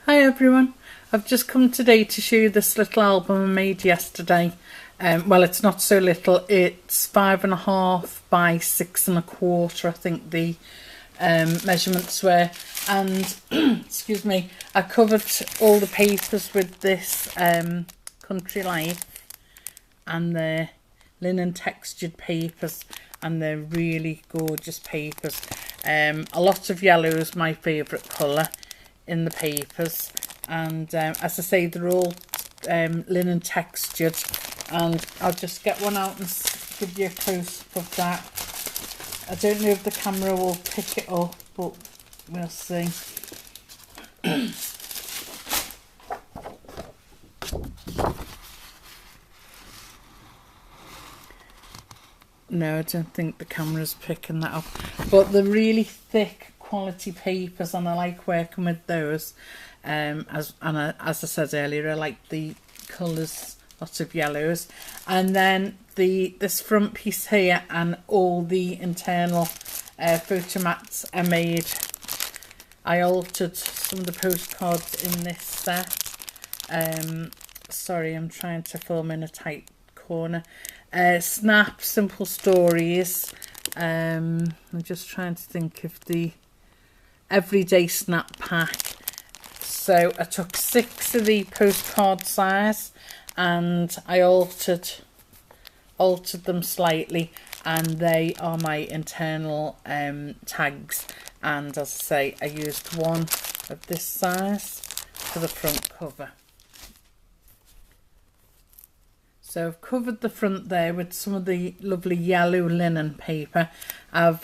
Hi everyone, I've just come today to show you this little album I made yesterday. Well, it's not so little, it's 5.5 by 6.25, I think the measurements were, and excuse me, I covered all the papers with this Country Life, and they're linen textured papers, and they're really gorgeous papers. A lot of yellow is my favourite colour in the papers, and as I say, they're all linen textured, and I'll just get one out and give you a close-up of that. I don't know if the camera will pick it up, but we'll see. No, I don't think the camera's picking that up, but they're really thick quality papers, and I like working with those. As I said earlier, I like the colours, lots of yellows, and then this front piece here and all the internal photo mats I made. I altered some of the postcards in this set. Sorry, I'm trying to film in a tight corner. Snap Simple Stories. I'm just trying to think of the everyday snap pack. So I took 6 of the postcard size and I altered them slightly, and they are my internal tags, and as I say, I used one of this size for the front cover. So I've covered the front there with some of the lovely yellow linen paper. I've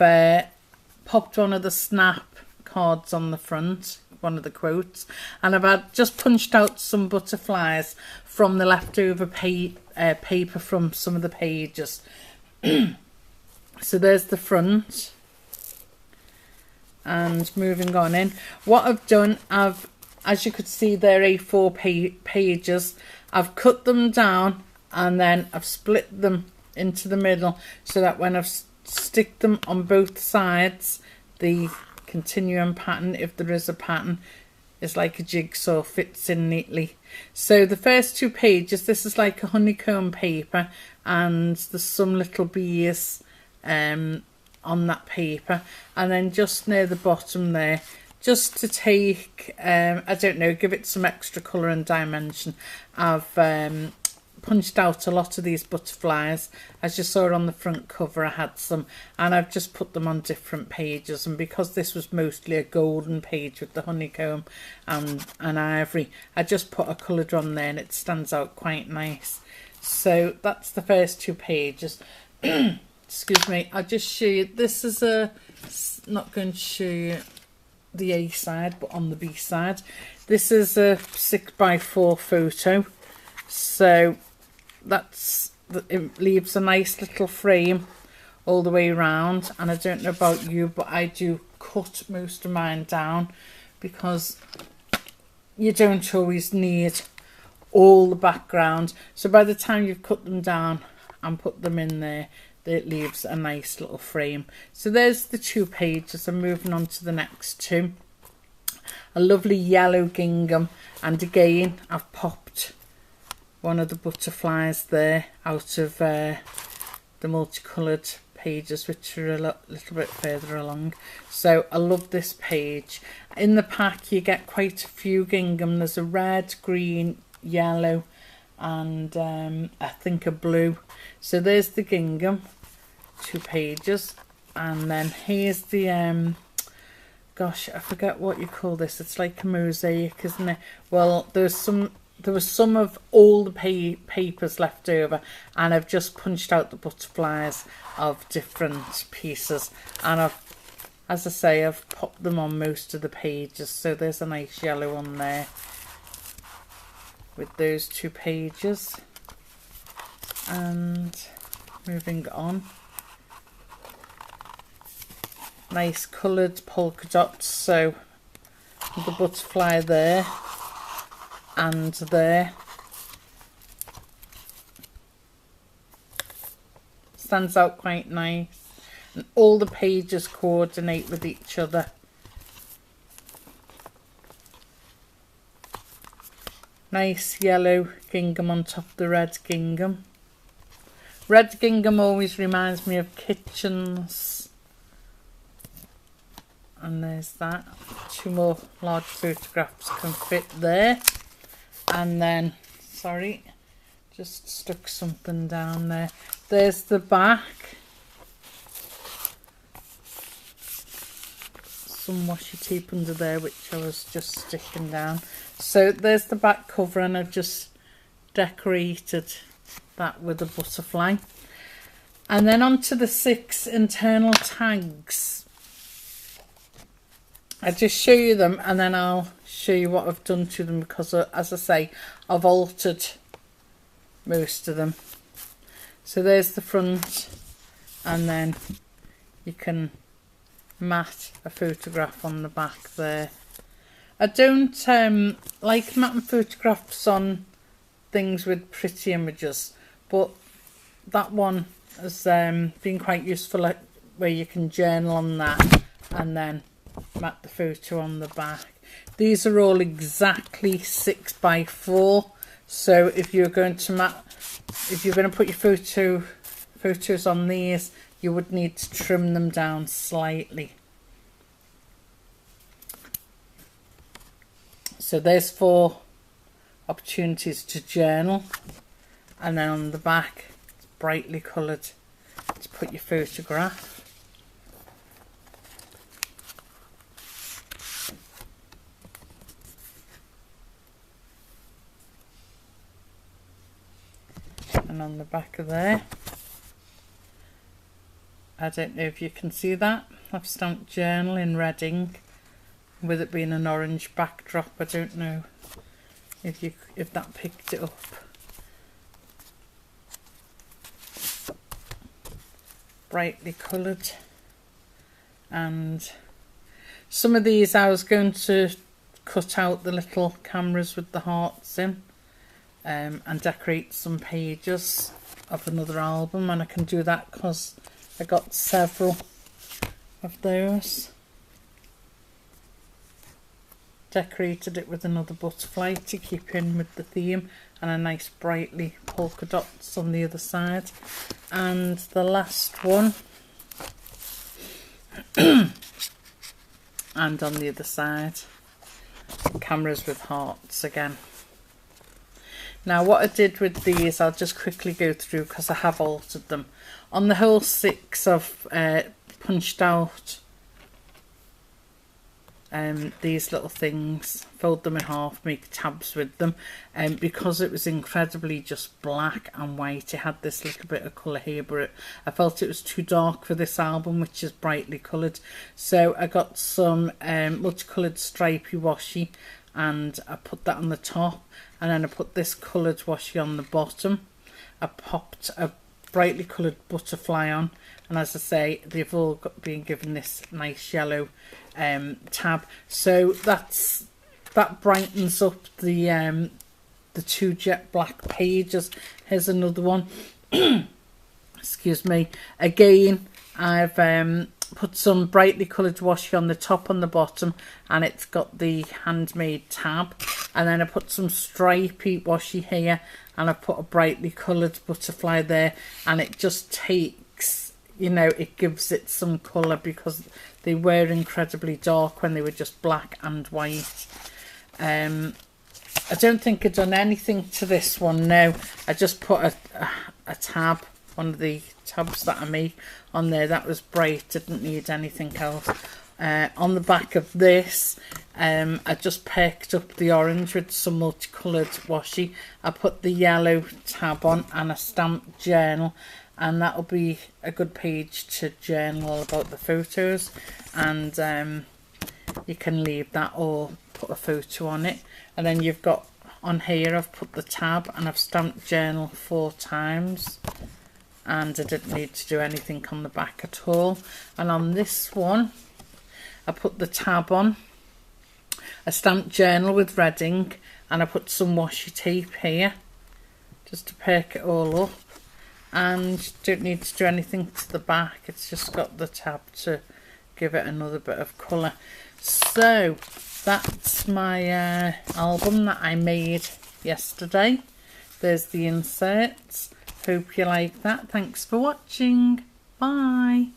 popped one of the snap cards on the front, one of the quotes, and I've just punched out some butterflies from the leftover paper from some of the pages. So there's the front, and moving on in, what I've done, as you could see, they're A4 pages. I've cut them down and then I've split them into the middle, so that when I've stick them on both sides, the continuum pattern, if there is a pattern, is like a jigsaw, fits in neatly. So the first 2 pages, this is like a honeycomb paper, and there's some little bees on that paper, and then just near the bottom there, just to take I don't know, give it some extra colour and dimension, I've punched out a lot of these butterflies. As you saw on the front cover, I had some, and I've just put them on different pages, and because this was mostly a golden page with the honeycomb and ivory, I just put a coloured one there, and it stands out quite nice. So that's the first 2 pages. Excuse me, I'll just show you, this is not going to show you the A side, but on the B side, this is a 6x4 photo, so it leaves a nice little frame all the way around. And I don't know about you, but I do cut most of mine down, because you don't always need all the background. So by the time you've cut them down and put them in there, it leaves a nice little frame. So there's the 2 pages. I'm moving on to the next 2. A lovely yellow gingham, and again I've popped one of the butterflies there out of the multicoloured pages, which are a little bit further along. So I love this page. In the pack you get quite a few gingham. There's a red, green, yellow, and I think a blue. So there's the gingham, 2 pages, and then here's the gosh, I forget what you call this. It's like a mosaic, isn't it? Well, there was some of all the papers left over, and I've just punched out the butterflies of different pieces, and as I say, I've popped them on most of the pages. So there's a nice yellow one there with those 2 pages. And moving on, nice coloured polka dots, so the butterfly there and there, stands out quite nice, and all the pages coordinate with each other. nice yellow gingham on top of the red gingham. Red gingham always reminds me of kitchens. And there's that. 2 more large photographs can fit there. And then, sorry, just stuck something down there. There's the back. Some washi tape under there which I was just sticking down. So there's the back cover, and I've just decorated that with a butterfly. And then onto the 6 internal tags. I just show you them and then I'll show you what I've done to them, because as I say, I've altered most of them. So there's the front, and then you can mat a photograph on the back there. I don't like matting photographs on things with pretty images, but that one has been quite useful, like, where you can journal on that and then mat the photo on the back. These are all exactly 6 by 4, so if you're going to put your photos on these, you would need to trim them down slightly. So there's 4 opportunities to journal, and then on the back it's brightly coloured to put your photograph. And on the back of there, I don't know if you can see that, I've stamped journal in red ink, with it being an orange backdrop. I don't know if that picked it up. Brightly coloured. And some of these I was going to cut out the little cameras with the hearts in, and decorate some pages of another album, and I can do that because I got several of those. Decorated it with another butterfly to keep in with the theme, and a nice brightly polka dots on the other side. And the last one and on the other side, cameras with hearts again. Now what I did with these, I'll just quickly go through because I have altered them. On the whole 6, I've punched out these little things, fold them in half, make tabs with them, and because it was incredibly just black and white, it had this little bit of colour here, but I felt it was too dark for this album, which is brightly coloured. So I got some multicoloured stripy washi, and I put that on the top, and then I put this coloured washi on the bottom. I popped a brightly coloured butterfly on, and as I say, they've all been given this nice yellow tab, so that brightens up the 2 jet black pages. Here's another one. Excuse me. Again, I've put some brightly coloured washi on the top and the bottom, and it's got the handmade tab, and then I put some stripy washi here, and I put a brightly coloured butterfly there, and it just takes, you know, it gives it some colour, because they were incredibly dark when they were just black and white. I don't think I've done anything to this one now. I just put a tab, one of the tabs that I make on there. That was bright, didn't need anything else. On the back of this, I just picked up the orange with some multicoloured washi. I put the yellow tab on and a stamped journal, and that'll be a good page to journal about the photos, and you can leave that or put a photo on it. And then you've got on here, I've put the tab and I've stamped journal 4 times, and I didn't need to do anything on the back at all. And on this one, I put the tab on, a stamped journal with red ink, and I put some washi tape here just to perk it all up, and don't need to do anything to the back. It's just got the tab to give it another bit of colour. So that's my album that I made yesterday. There's the inserts. Hope you like that. Thanks for watching. Bye.